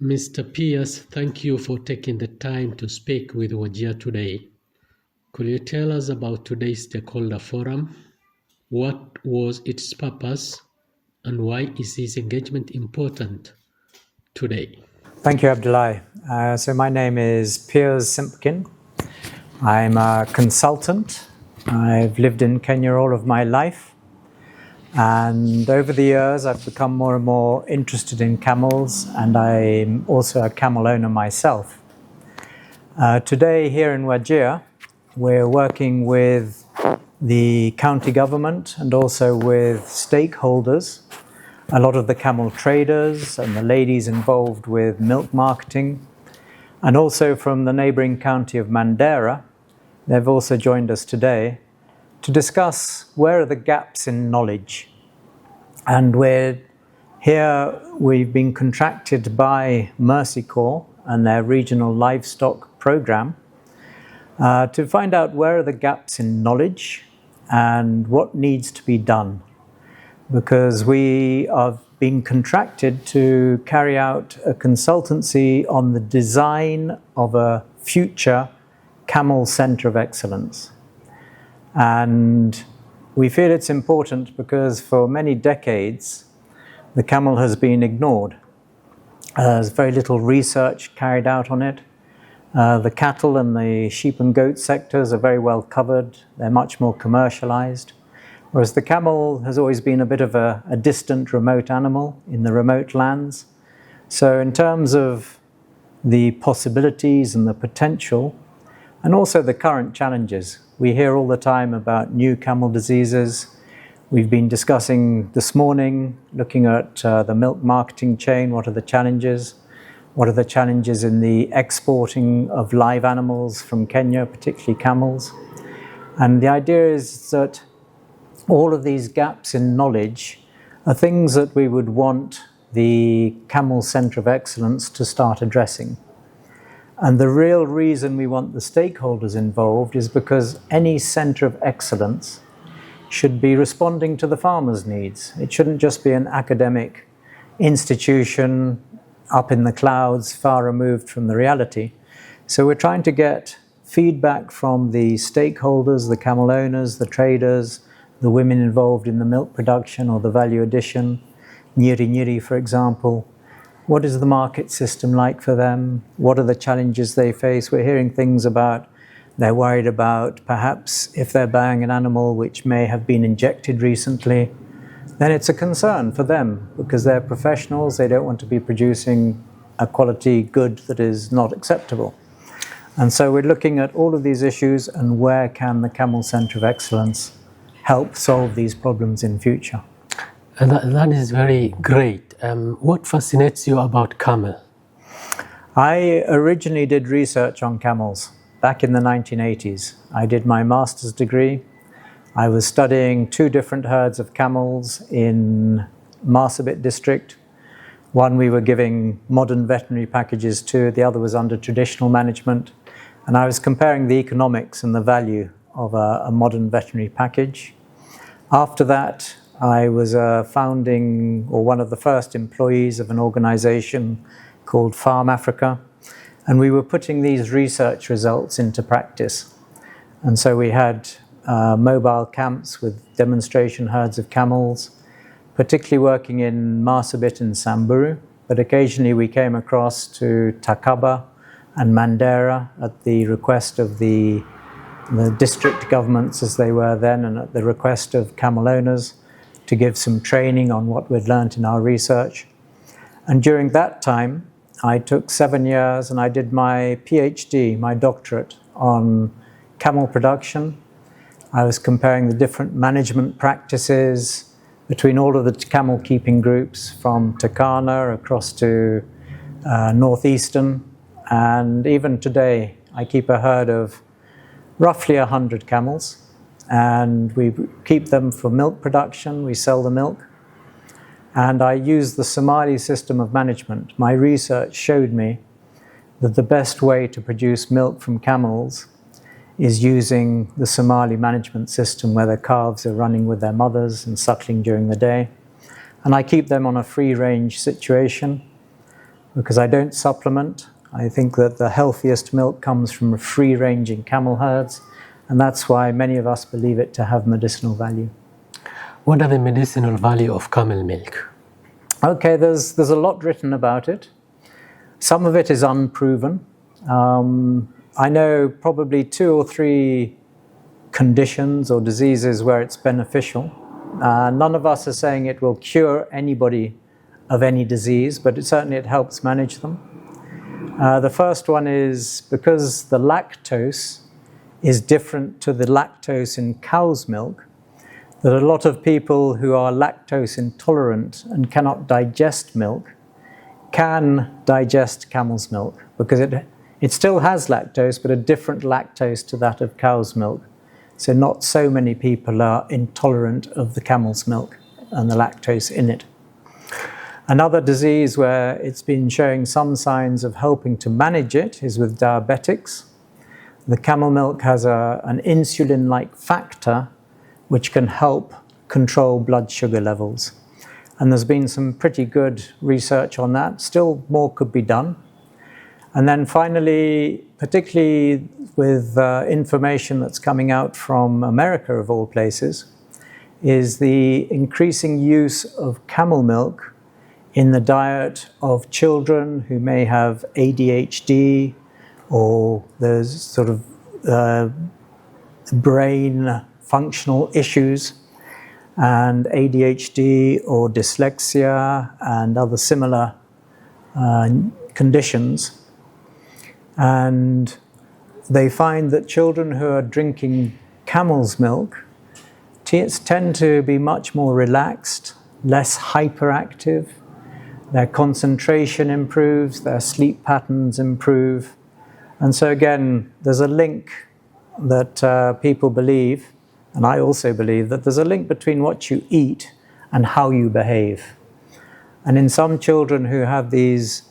Mr. Piers, thank you for taking the time to speak with Wajir today. Could you tell us about today's stakeholder forum? What was its purpose and why is this engagement important today? Thank you, Abdullahi. So my name is Piers Simpkin. I'm a consultant. I've lived in Kenya all of my life. And over the years, I've become more and more interested in camels, and I'm also a camel owner myself. Today here in Wajir, we're working with the county government and also with stakeholders, a lot of the camel traders and the ladies involved with milk marketing, and also from the neighbouring county of Mandera. They've also joined us today to discuss where are the gaps in knowledge. And we've been contracted by Mercy Corps and their Regional Livestock Programme to find out where are the gaps in knowledge and what needs to be done. Because we are being contracted to carry out a consultancy on the design of a future Camel Centre of Excellence. And we feel it's important because for many decades, the camel has been ignored. There's very little research carried out on it. The cattle and the sheep and goat sectors are very well covered. They're much more commercialized. Whereas the camel has always been a bit of a distant, remote animal in the remote lands. So in terms of the possibilities and the potential, and also the current challenges, we hear all the time about new camel diseases. We've been discussing this morning, looking at the milk marketing chain. What are the challenges? What are the challenges in the exporting of live animals from Kenya, particularly camels? And the idea is that all of these gaps in knowledge are things that we would want the Camel Centre of Excellence to start addressing. And the real reason we want the stakeholders involved is because any Centre of Excellence should be responding to the farmers' needs. It shouldn't just be an academic institution up in the clouds, far removed from the reality. So we're trying to get feedback from the stakeholders, the camel owners, the traders, the women involved in the milk production or the value addition, Nyiri, for example. What is the market system like for them? What are the challenges they face? We're hearing things about they're worried about perhaps if they're buying an animal which may have been injected recently, then it's a concern for them because they're professionals. They don't want to be producing a quality good that is not acceptable. And so we're looking at all of these issues and where can the Camel Centre of Excellence help solve these problems in future. And that is very great. What fascinates you about camel? I originally did research on camels back in the 1980s. I did my master's degree. I was studying two different herds of camels in Marsabit district. One we were giving modern veterinary packages to, the other was under traditional management. And I was comparing the economics and the value of a modern veterinary package. After that, I was one of the first employees of an organization called Farm Africa, and we were putting these research results into practice. And so we had mobile camps with demonstration herds of camels, particularly working in Marsabit and Samburu, but occasionally we came across to Takaba and Mandera at the request of the district governments as they were then, and at the request of camel owners to give some training on what we'd learnt in our research. And during that time, I took 7 years and I did my PhD, my doctorate, on camel production. I was comparing the different management practices between all of the camel keeping groups from Turkana across to northeastern. And even today, I keep a herd of roughly 100 camels, and we keep them for milk production. We sell the milk. And I use the Somali system of management. My research showed me that the best way to produce milk from camels is using the Somali management system where the calves are running with their mothers and suckling during the day. And I keep them on a free range situation. because I don't supplement. I think that the healthiest milk comes from free-ranging camel herds, and that's why many of us believe it to have medicinal value. What are the medicinal value of camel milk? Okay, there's a lot written about it. Some of it is unproven. I know probably 2 or 3 conditions or diseases where it's beneficial. None of us are saying it will cure anybody of any disease, but certainly it helps manage them. The first one is because the lactose is different to the lactose in cow's milk, that a lot of people who are lactose intolerant and cannot digest milk can digest camel's milk, because it still has lactose, but a different lactose to that of cow's milk. So not so many people are intolerant of the camel's milk and the lactose in it. Another disease where it's been showing some signs of helping to manage it is with diabetics. The camel milk has an insulin-like factor which can help control blood sugar levels. And there's been some pretty good research on that. Still more could be done. And then finally, particularly with information that's coming out from America of all places, is the increasing use of camel milk in the diet of children who may have ADHD or there's sort of brain functional issues, and ADHD or dyslexia and other similar conditions. And they find that children who are drinking camel's milk tend to be much more relaxed, less hyperactive, their concentration improves, their sleep patterns improve. And so again, there's a link that people believe, and I also believe, that there's a link between what you eat and how you behave. And in some children who have these,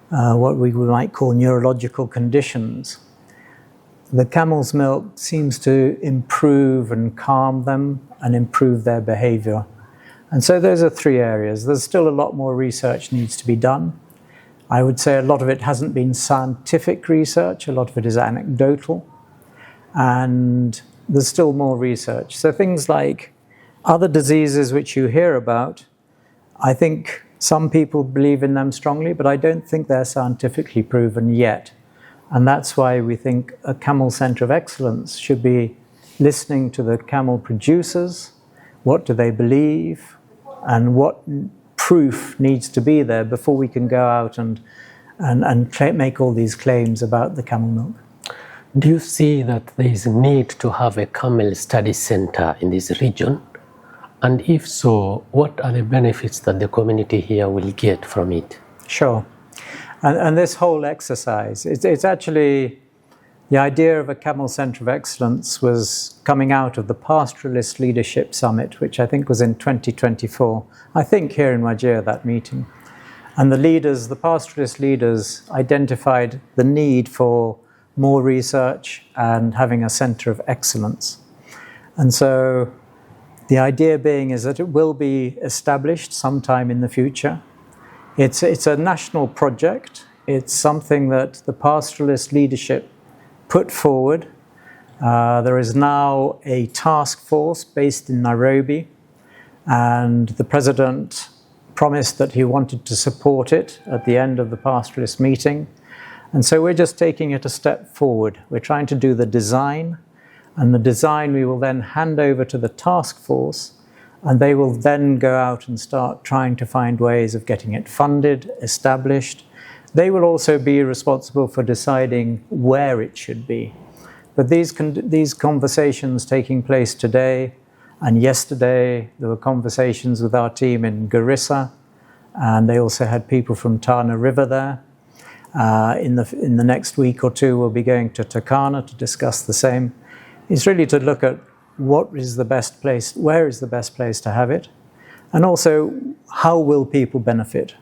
what we might call neurological conditions, the camel's milk seems to improve and calm them and improve their behavior. And so those are 3 areas. There's still a lot more research needs to be done. I would say a lot of it hasn't been scientific research, a lot of it is anecdotal, and there's still more research. So things like other diseases which you hear about, I think some people believe in them strongly, but I don't think they're scientifically proven yet. And that's why we think a Camel Centre of Excellence should be listening to the camel producers. What do they believe? And what proof needs to be there before we can go out and make all these claims about the camel milk? Do you see that there is a need to have a camel study center in this region? And if so, what are the benefits that the community here will get from it? Sure. And this whole exercise, it's actually, the idea of a Camel Centre of Excellence was coming out of the Pastoralist Leadership Summit, which I think was in 2024. I think here in Wajir, that meeting. And the leaders, the pastoralist leaders, identified the need for more research and having a centre of excellence. And so the idea being is that it will be established sometime in the future. It's a national project. It's something that the pastoralist leadership put forward. There is now a task force based in Nairobi, and the president promised that he wanted to support it at the end of the pastoralist meeting. And so we're just taking it a step forward. We're trying to do the design, and the design we will then hand over to the task force, and they will then go out and start trying to find ways of getting it funded, established. They will also be responsible for deciding where it should be. But these conversations taking place today and yesterday, there were conversations with our team in Garissa, and they also had people from Tana River there. In the next week or 2, we'll be going to Turkana to discuss the same. It's really to look at what is the best place, where is the best place to have it, and also how will people benefit.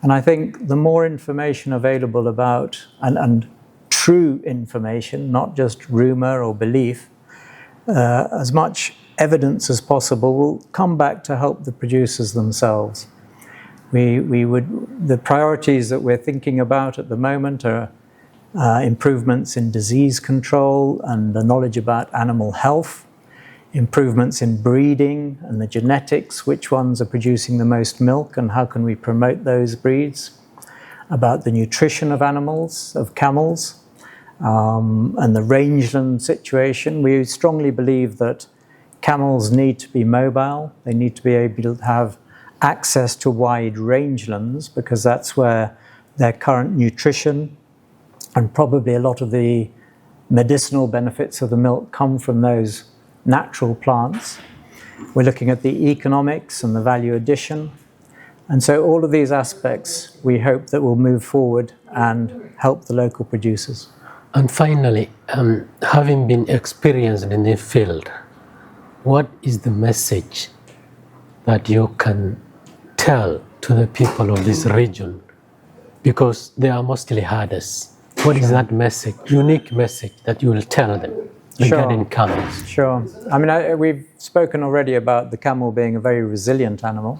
And I think the more information available about, and true information, not just rumor or belief, as much evidence as possible will come back to help the producers themselves. The priorities that we're thinking about at the moment are improvements in disease control and the knowledge about animal health, improvements in breeding and the genetics, which ones are producing the most milk and how can we promote those breeds, about the nutrition of animals, of camels, and the rangeland situation. We strongly believe that camels need to be mobile. They need to be able to have access to wide rangelands because that's where their current nutrition and probably a lot of the medicinal benefits of the milk come from those natural plants. We're looking at the economics and the value addition. And so all of these aspects we hope that will move forward and help the local producers. And finally, having been experienced in the field, what is the message that you can tell to the people of this region? Because they are mostly herders. What is that message, unique message that you will tell them regarding camels? Sure. I mean, we've spoken already about the camel being a very resilient animal,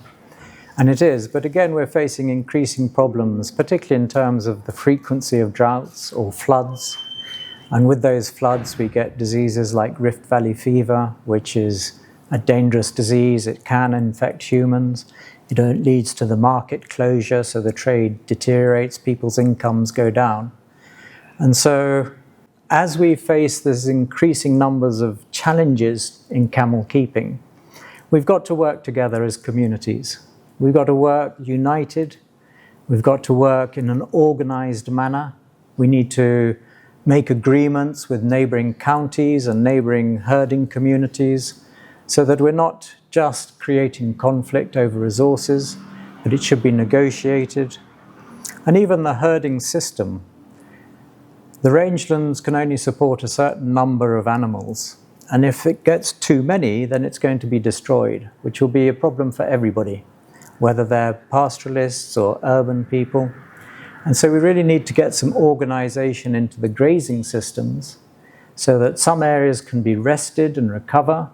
and it is. But again, we're facing increasing problems, particularly in terms of the frequency of droughts or floods. And with those floods, we get diseases like Rift Valley fever, which is a dangerous disease. It can infect humans. It leads to the market closure, so the trade deteriorates, people's incomes go down. And so as we face these increasing numbers of challenges in camel keeping, we've got to work together as communities. We've got to work united. We've got to work in an organised manner. We need to make agreements with neighbouring counties and neighbouring herding communities so that we're not just creating conflict over resources, but it should be negotiated. And even the herding system. The rangelands can only support a certain number of animals, and if it gets too many, then it's going to be destroyed, which will be a problem for everybody, whether they're pastoralists or urban people. And so we really need to get some organisation into the grazing systems so that some areas can be rested and recover,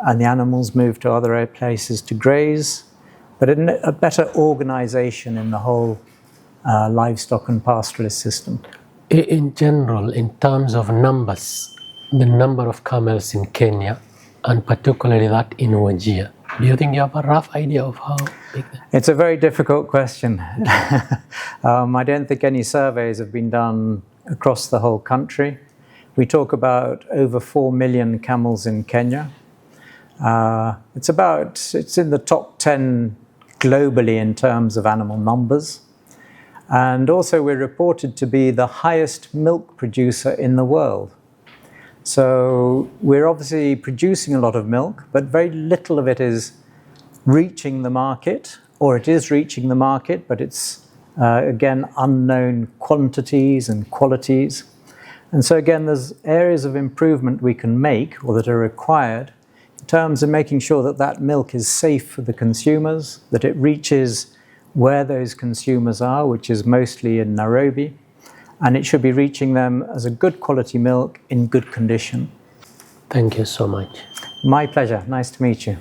and the animals move to other places to graze, but a better organisation in the whole livestock and pastoralist system. In general, in terms of numbers, the number of camels in Kenya, and particularly that in Wajir, do you think you have a rough idea of how big? It's a very difficult question. I don't think any surveys have been done across the whole country. We talk about over 4 million camels in Kenya. It's in the top 10 globally in terms of animal numbers. And also we're reported to be the highest milk producer in the world. So we're obviously producing a lot of milk, but very little of it is reaching the market, or it is reaching the market, but it's, again, unknown quantities and qualities. And so again, there's areas of improvement we can make, or that are required, in terms of making sure that that milk is safe for the consumers, that it reaches where those consumers are, which is mostly in Nairobi, and it should be reaching them as a good quality milk in good condition. Thank you so much. My pleasure. Nice to meet you.